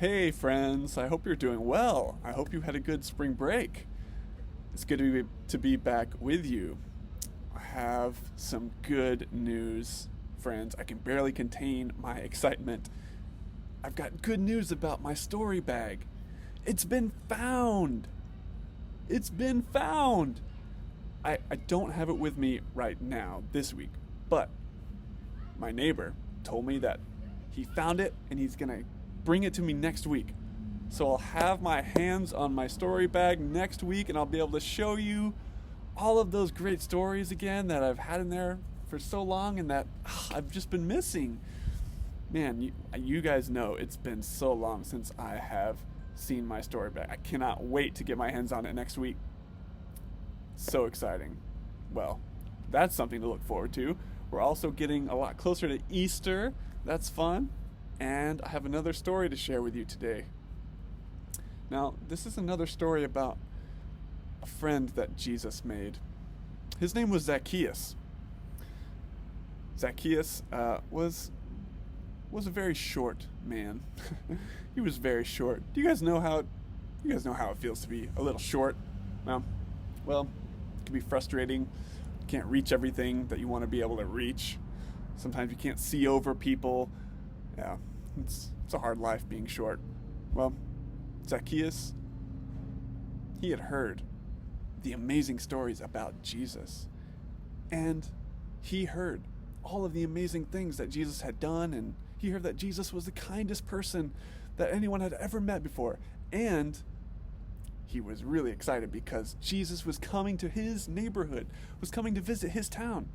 Hey friends, I hope you're doing well. I hope you had a good spring break. It's good to be back with you. I have some good news, friends. I can barely contain my excitement. I've got good news about my story bag. It's been found. It's been found. I don't have it with me right now this week, but my neighbor told me that he found it and he's gonna bring it to me next week. So I'll have my hands on my story bag next week and I'll be able to show you all of those great stories again that I've had in there for so long and that I've just been missing. Man, you guys know it's been so long since I have seen my story bag. I cannot wait to get my hands on it next week. So exciting. Well, that's something to look forward to. We're also getting a lot closer to Easter. That's fun. And I have another story to share with you today. Now, this is another story about a friend that Jesus made. His name was Zacchaeus. Zacchaeus was a very short man. He was very short. Do you guys know how it feels to be a little short? Well, it can be frustrating. You can't reach everything that you want to be able to reach. Sometimes you can't see over people. Yeah, it's a hard life being short. Well, Zacchaeus, he had heard the amazing stories about Jesus. And he heard all of the amazing things that Jesus had done, and he heard that Jesus was the kindest person that anyone had ever met before. And he was really excited because Jesus was coming to his neighborhood, was coming to visit his town.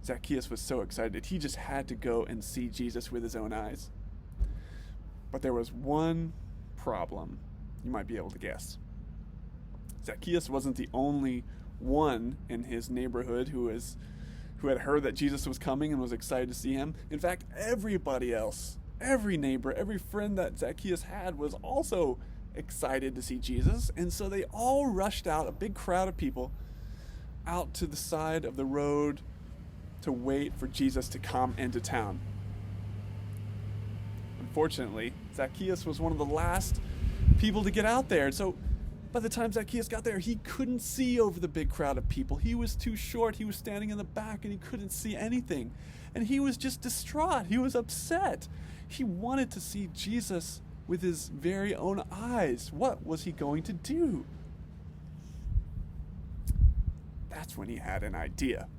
Zacchaeus was so excited, he just had to go and see Jesus with his own eyes. But there was one problem. You might be able to guess. Zacchaeus wasn't the only one in his neighborhood who had heard that Jesus was coming and was excited to see him. In fact, everybody else, every neighbor, every friend that Zacchaeus had was also excited to see Jesus. And so they all rushed out, a big crowd of people, out to the side of the road to wait for Jesus to come into town. Unfortunately, Zacchaeus was one of the last people to get out there. So by the time Zacchaeus got there, he couldn't see over the big crowd of people. He was too short. He was standing in the back and he couldn't see anything. And he was just distraught. He was upset. He wanted to see Jesus with his very own eyes. What was he going to do? That's when he had an idea.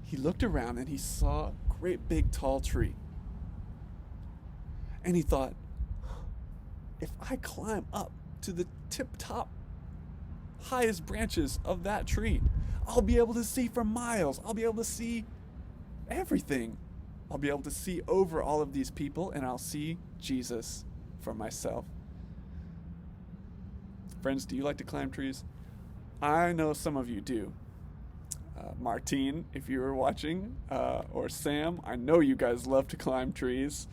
He looked around and he saw a great big tall tree. And he thought, if I climb up to the tip-top, highest branches of that tree, I'll be able to see for miles. I'll be able to see everything. I'll be able to see over all of these people, and I'll see Jesus for myself. Friends, do you like to climb trees? I know some of you do. Martine, if you were watching, or Sam, I know you guys love to climb trees.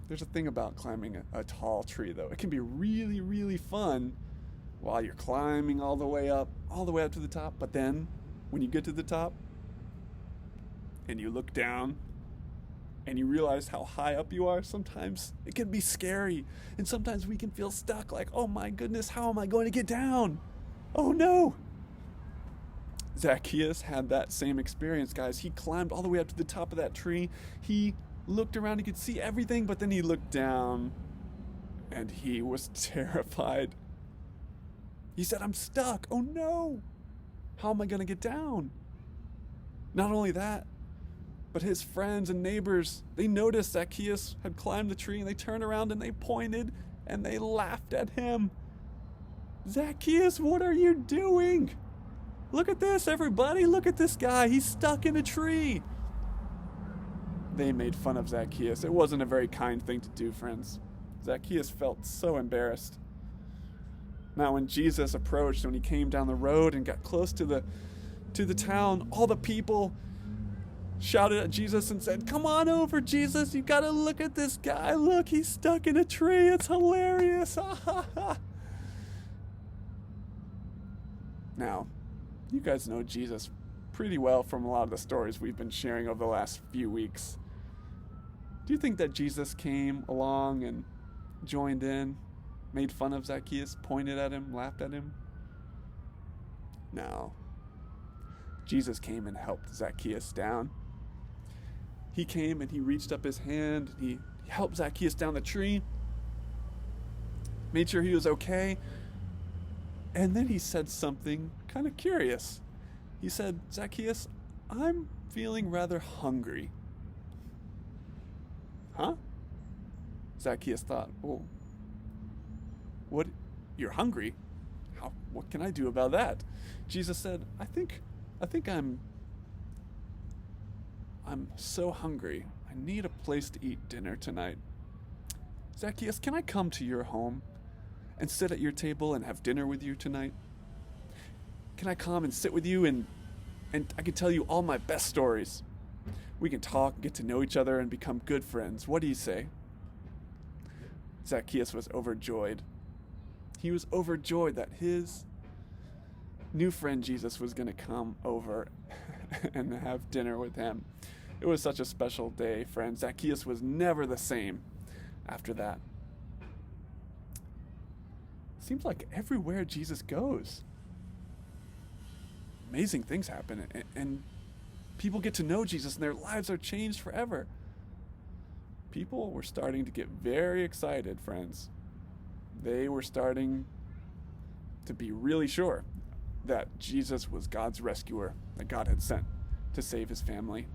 There's a thing about climbing a tall tree, though. It can be really, really fun while you're climbing all the way up to the top. But then, when you get to the top, and you look down, and you realize how high up you are, sometimes it can be scary. And sometimes we can feel stuck, like, oh my goodness, how am I going to get down? Oh no! Zacchaeus had that same experience, guys. He climbed all the way up to the top of that tree. He looked around, he could see everything, but then he looked down and he was terrified. He said, I'm stuck. Oh no! How am I going to get down? Not only that, but his friends and neighbors, they noticed Zacchaeus had climbed the tree and they turned around and they pointed and they laughed at him. Zacchaeus, what are you doing? Look at this, everybody. Look at this guy. He's stuck in a tree. They made fun of Zacchaeus. It wasn't a very kind thing to do, friends. Zacchaeus felt so embarrassed. Now, when Jesus approached, when he came down the road and got close to the town, all the people shouted at Jesus and said, "Come on over, Jesus. You got to look at this guy. Look, he's stuck in a tree. It's hilarious." Now, you guys know Jesus pretty well from a lot of the stories we've been sharing over the last few weeks. Do you think that Jesus came along and joined in, made fun of Zacchaeus, pointed at him, laughed at him? No. Jesus came and helped Zacchaeus down. He came and he reached up his hand. He helped Zacchaeus down the tree, made sure he was okay. And then he said something kind of curious. He said, "Zacchaeus, I'm feeling rather hungry." Huh? Zacchaeus thought, "Well, what? You're hungry? What can I do about that?" Jesus said, I think I'm so hungry. I need a place to eat dinner tonight. Zacchaeus, can I come to your home and sit at your table and have dinner with you tonight? Can I come and sit with you and I can tell you all my best stories? We can talk, get to know each other, and become good friends. What do you say?" Zacchaeus was overjoyed. He was overjoyed that his new friend Jesus was going to come over and have dinner with him. It was such a special day, friends. Zacchaeus was never the same after that. Seems like everywhere Jesus goes, amazing things happen, and people get to know Jesus and their lives are changed forever. People were starting to get very excited, friends. They were starting to be really sure that Jesus was God's rescuer, that God had sent to save his family.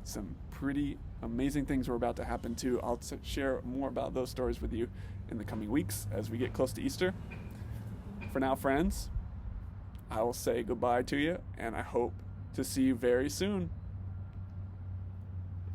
Some pretty amazing things were about to happen too. I'll share more about those stories with you in the coming weeks as we get close to Easter. For now, friends, I will say goodbye to you, and I hope to see you very soon.